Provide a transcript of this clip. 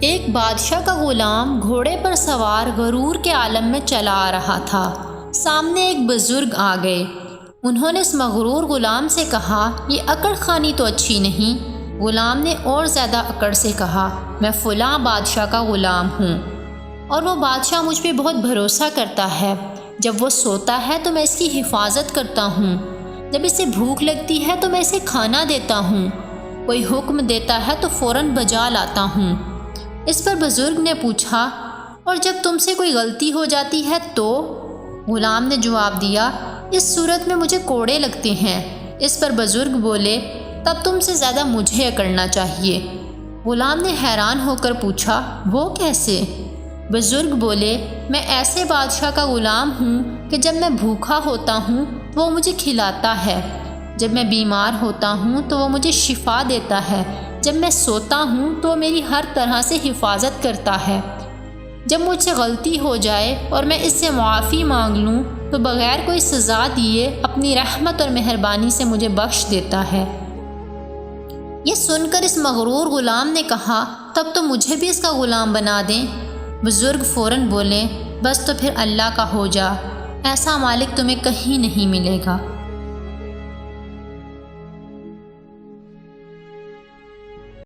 ایک بادشاہ کا غلام گھوڑے پر سوار غرور کے عالم میں چلا آ رہا تھا۔ سامنے ایک بزرگ آ گئے۔ انہوں نے اس مغرور غلام سے کہا، یہ اکڑ خانی تو اچھی نہیں۔ غلام نے اور زیادہ اکڑ سے کہا، میں فلاں بادشاہ کا غلام ہوں اور وہ بادشاہ مجھ پہ بہت بھروسہ کرتا ہے۔ جب وہ سوتا ہے تو میں اس کی حفاظت کرتا ہوں، جب اسے بھوک لگتی ہے تو میں اسے کھانا دیتا ہوں، کوئی حکم دیتا ہے تو فوراً بجا لاتا ہوں۔ اس پر بزرگ نے پوچھا، اور جب تم سے کوئی غلطی ہو جاتی ہے تو؟ غلام نے جواب دیا، اس صورت میں مجھے کوڑے لگتے ہیں۔ اس پر بزرگ بولے، تب تم سے زیادہ مجھے اکڑنا چاہیے۔ غلام نے حیران ہو کر پوچھا، وہ کیسے؟ بزرگ بولے، میں ایسے بادشاہ کا غلام ہوں کہ جب میں بھوکا ہوتا ہوں تو وہ مجھے کھلاتا ہے، جب میں بیمار ہوتا ہوں تو وہ مجھے شفا دیتا ہے، جب میں سوتا ہوں تو وہ میری ہر طرح سے حفاظت کرتا ہے، جب مجھ سے غلطی ہو جائے اور میں اس سے معافی مانگ لوں تو بغیر کوئی سزا دیے اپنی رحمت اور مہربانی سے مجھے بخش دیتا ہے۔ یہ سن کر اس مغرور غلام نے کہا، تب تو مجھے بھی اس کا غلام بنا دیں۔ بزرگ فوراً بولے، بس تو پھر اللہ کا ہو جا، ایسا مالک تمہیں کہیں نہیں ملے گا۔